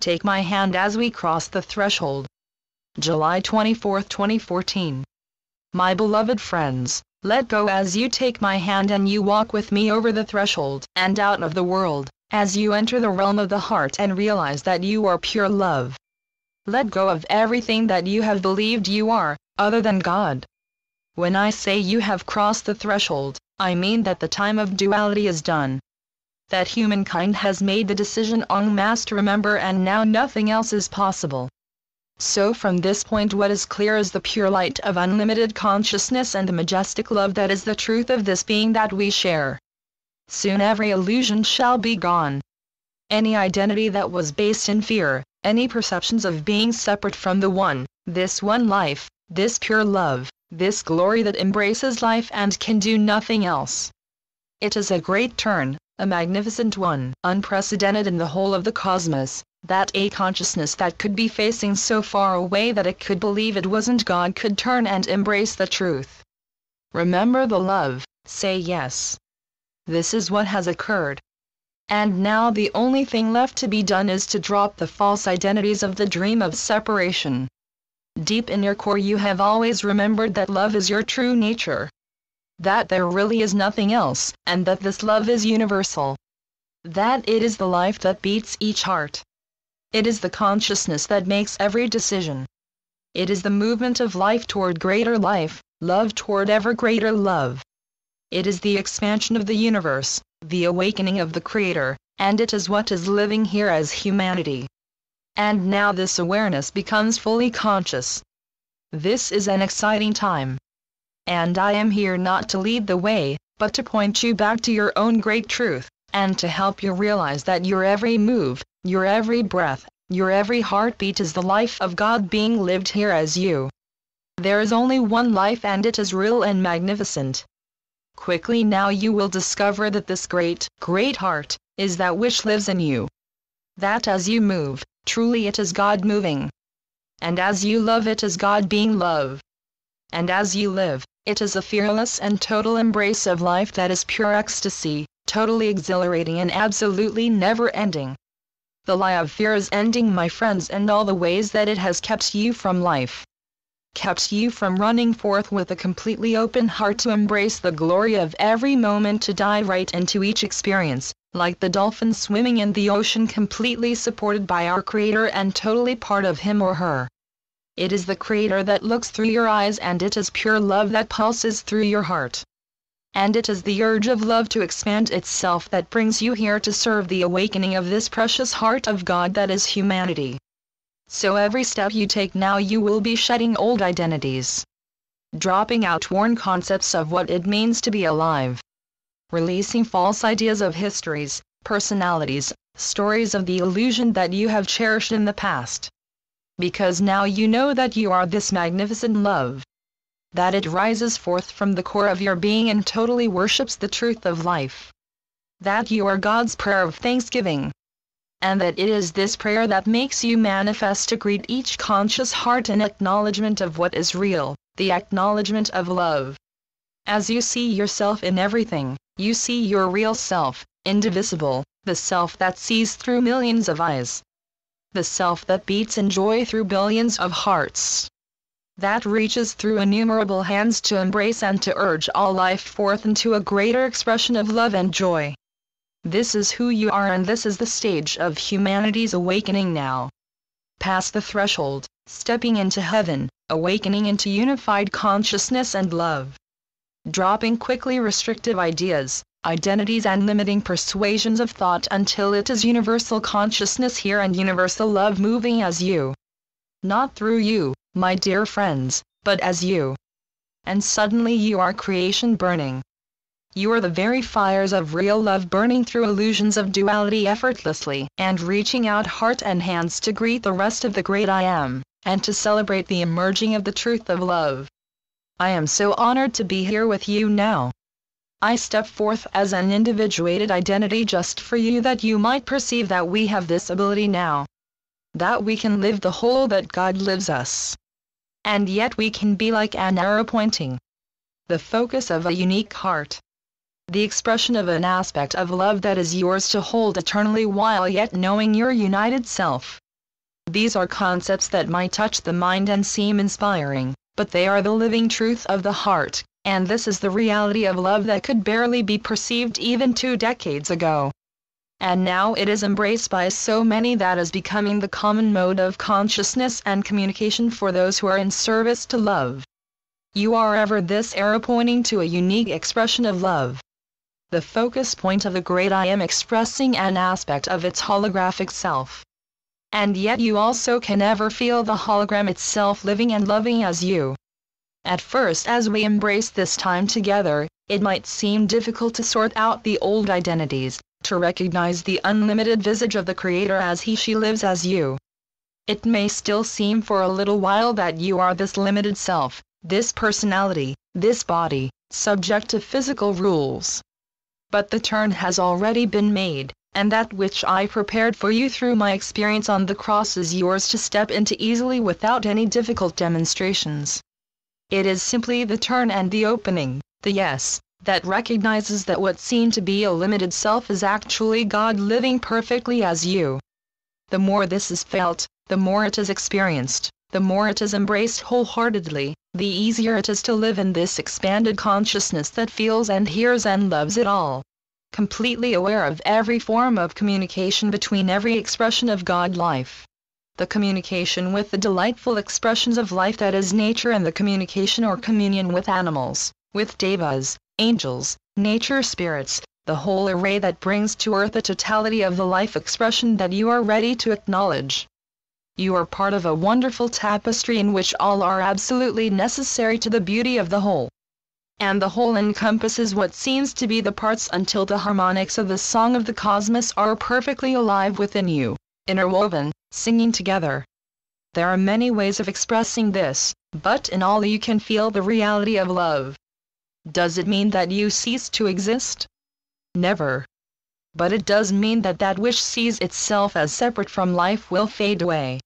Take my hand as we cross the threshold. July 24, 2014. My beloved friends, let go as you take my hand and you walk with me over the threshold and out of the world, as you enter the realm of the heart and realize that you are pure love. Let go of everything that you have believed you are, other than God. When I say you have crossed the threshold, I mean that the time of duality is done. That humankind has made the decision en masse to remember, and now nothing else is possible. So from this point what is clear is the pure light of unlimited consciousness and the majestic love that is the truth of this being that we share. Soon every illusion shall be gone. Any identity that was based in fear, any perceptions of being separate from the one, this one life, this pure love, this glory that embraces life and can do nothing else. It is a great turn, a magnificent one, unprecedented in the whole of the cosmos, that a consciousness that could be facing so far away that it could believe it wasn't God could turn and embrace the truth. Remember the love, say yes. This is what has occurred. And now the only thing left to be done is to drop the false identities of the dream of separation. Deep in your core you have always remembered that love is your true nature. That there really is nothing else, and that this love is universal. That it is the life that beats each heart. It is the consciousness that makes every decision. It is the movement of life toward greater life, love toward ever greater love. It is the expansion of the universe, the awakening of the Creator, and it is what is living here as humanity. And now this awareness becomes fully conscious. This is an exciting time. And I am here not to lead the way, but to point you back to your own great truth, and to help you realize that your every move, your every breath, your every heartbeat is the life of God being lived here as you. There is only one life and it is real and magnificent. Quickly now you will discover that this great, great heart, is that which lives in you. That as you move, truly it is God moving. And as you love it is God being love. And as you live, it is a fearless and total embrace of life that is pure ecstasy, totally exhilarating and absolutely never-ending. The lie of fear is ending, my friends, and all the ways that it has kept you from life. Kept you from running forth with a completely open heart to embrace the glory of every moment, to dive right into each experience, like the dolphin swimming in the ocean, completely supported by our Creator and totally part of him or her. It is the Creator that looks through your eyes, and it is pure love that pulses through your heart. And it is the urge of love to expand itself that brings you here to serve the awakening of this precious heart of God that is humanity. So every step you take now you will be shedding old identities. Dropping outworn concepts of what it means to be alive. Releasing false ideas of histories, personalities, stories of the illusion that you have cherished in the past. Because now you know that you are this magnificent love. That it rises forth from the core of your being and totally worships the truth of life. That you are God's prayer of thanksgiving. And that it is this prayer that makes you manifest to greet each conscious heart in acknowledgement of what is real, the acknowledgement of love. As you see yourself in everything, you see your real self, indivisible, the self that sees through millions of eyes. The self that beats in joy through billions of hearts. That reaches through innumerable hands to embrace and to urge all life forth into a greater expression of love and joy. This is who you are, and this is the stage of humanity's awakening now. Past the threshold, stepping into heaven, awakening into unified consciousness and love. Dropping quickly restrictive ideas, identities and limiting persuasions of thought until it is universal consciousness here and universal love moving as you. Not through you, my dear friends, but as you. And suddenly you are creation burning. You are the very fires of real love burning through illusions of duality effortlessly, and reaching out heart and hands to greet the rest of the great I Am, and to celebrate the emerging of the truth of love. I am so honored to be here with you now. I step forth as an individuated identity just for you, that you might perceive that we have this ability now. That we can live the whole that God lives us. And yet we can be like an arrow pointing. The focus of a unique heart. The expression of an aspect of love that is yours to hold eternally while yet knowing your united self. These are concepts that might touch the mind and seem inspiring, but they are the living truth of the heart, and this is the reality of love that could barely be perceived even 2 decades ago. And now it is embraced by so many that is becoming the common mode of consciousness and communication for those who are in service to love. You are ever this arrow pointing to a unique expression of love. The focus point of the great I Am expressing an aspect of its holographic self. And yet you also can ever feel the hologram itself living and loving as you. At first, as we embrace this time together, it might seem difficult to sort out the old identities, to recognize the unlimited visage of the Creator as He/She lives as you. It may still seem for a little while that you are this limited self, this personality, this body, subject to physical rules. But the turn has already been made, and that which I prepared for you through my experience on the cross is yours to step into easily without any difficult demonstrations. It is simply the turn and the opening, the yes, that recognizes that what seemed to be a limited self is actually God living perfectly as you. The more this is felt, the more it is experienced, the more it is embraced wholeheartedly, the easier it is to live in this expanded consciousness that feels and hears and loves it all. Completely aware of every form of communication between every expression of God life. The communication with the delightful expressions of life that is nature, and the communication or communion with animals, with devas, angels, nature spirits, the whole array that brings to earth the totality of the life expression that you are ready to acknowledge. You are part of a wonderful tapestry in which all are absolutely necessary to the beauty of the whole. And the whole encompasses what seems to be the parts until the harmonics of the song of the cosmos are perfectly alive within you, interwoven, singing together. There are many ways of expressing this, but in all you can feel the reality of love. Does it mean that you cease to exist? Never. But it does mean that that which sees itself as separate from life will fade away.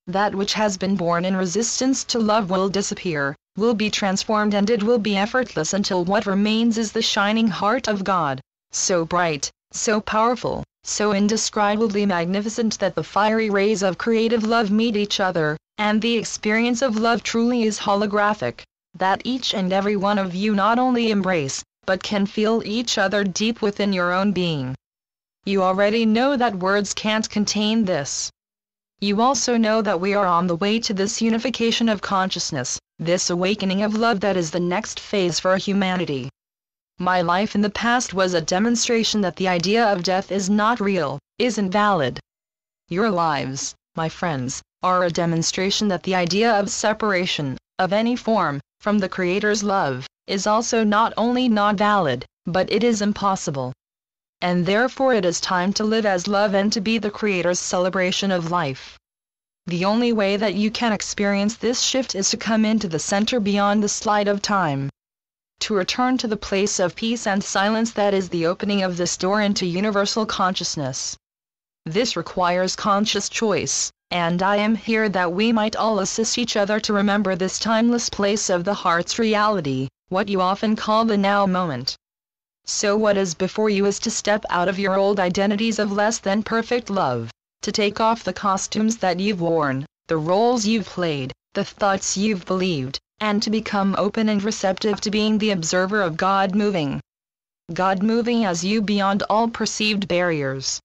That which has been born in resistance to love will disappear, will be transformed, and it will be effortless until what remains is the shining heart of God, so bright, so powerful, so indescribably magnificent that the fiery rays of creative love meet each other, and the experience of love truly is holographic, that each and every one of you not only embrace, but can feel each other deep within your own being. You already know that words can't contain this. You also know that we are on the way to this unification of consciousness, this awakening of love that is the next phase for humanity. My life in the past was a demonstration that the idea of death is not real, isn't valid. Your lives, my friends, are a demonstration that the idea of separation, of any form, from the Creator's love, is also not only not valid, but it is impossible. And therefore it is time to live as love and to be the Creator's celebration of life. The only way that you can experience this shift is to come into the center beyond the slide of time. To return to the place of peace and silence that is the opening of this door into universal consciousness. This requires conscious choice, and I am here that we might all assist each other to remember this timeless place of the heart's reality, what you often call the now moment. So what is before you is to step out of your old identities of less than perfect love, to take off the costumes that you've worn, the roles you've played, the thoughts you've believed, and to become open and receptive to being the observer of God moving. God moving as you beyond all perceived barriers.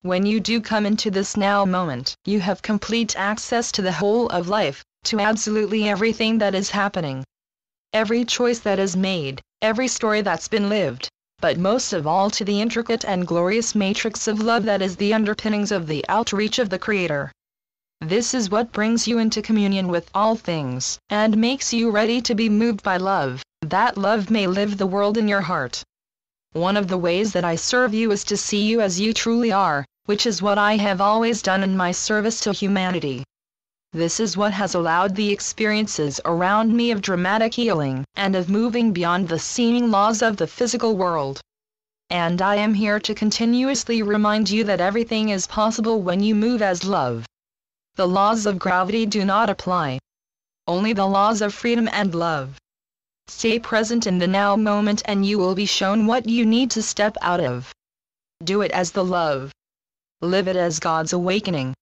When you do come into this now moment, you have complete access to the whole of life, to absolutely everything that is happening. Every choice that is made, every story that's been lived, but most of all to the intricate and glorious matrix of love that is the underpinnings of the outreach of the Creator. This is what brings you into communion with all things, and makes you ready to be moved by love, that love may live the world in your heart. One of the ways that I serve you is to see you as you truly are, which is what I have always done in my service to humanity. This is what has allowed the experiences around me of dramatic healing, and of moving beyond the seeming laws of the physical world. And I am here to continuously remind you that everything is possible when you move as love. The laws of gravity do not apply. Only the laws of freedom and love. Stay present in the now moment and you will be shown what you need to step out of. Do it as the love. Live it as God's awakening.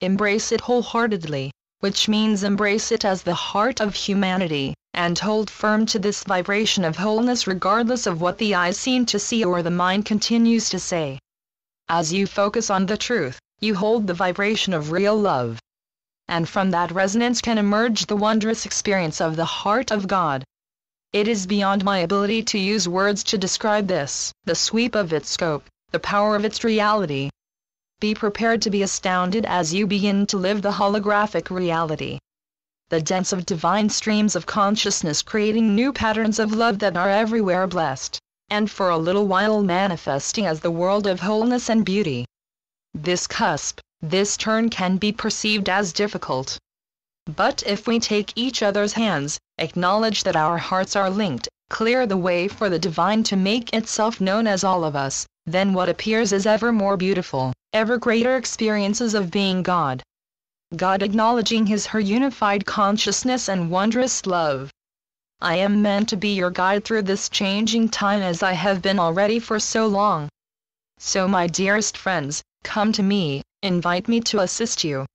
Embrace it wholeheartedly, which means embrace it as the heart of humanity, and hold firm to this vibration of wholeness regardless of what the eyes seem to see or the mind continues to say. As you focus on the truth, you hold the vibration of real love. And from that resonance can emerge the wondrous experience of the heart of God. It is beyond my ability to use words to describe this, the sweep of its scope, the power of its reality. Be prepared to be astounded as you begin to live the holographic reality. The dance of divine streams of consciousness creating new patterns of love that are everywhere blessed, and for a little while manifesting as the world of wholeness and beauty. This cusp, this turn can be perceived as difficult. But if we take each other's hands, acknowledge that our hearts are linked, clear the way for the divine to make itself known as all of us, then what appears is ever more beautiful, ever greater experiences of being God. God acknowledging His/her unified consciousness and wondrous love. I am meant to be your guide through this changing time as I have been already for so long. So my dearest friends, come to me, invite me to assist you.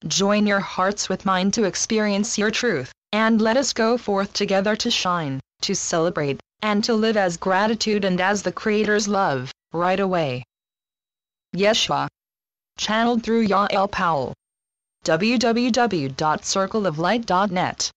Join your hearts with mine to experience your truth, and let us go forth together to shine, to celebrate, and to live as gratitude and as the Creator's love, right away. Yeshua. Channeled through Yael Powell. www.circleoflight.net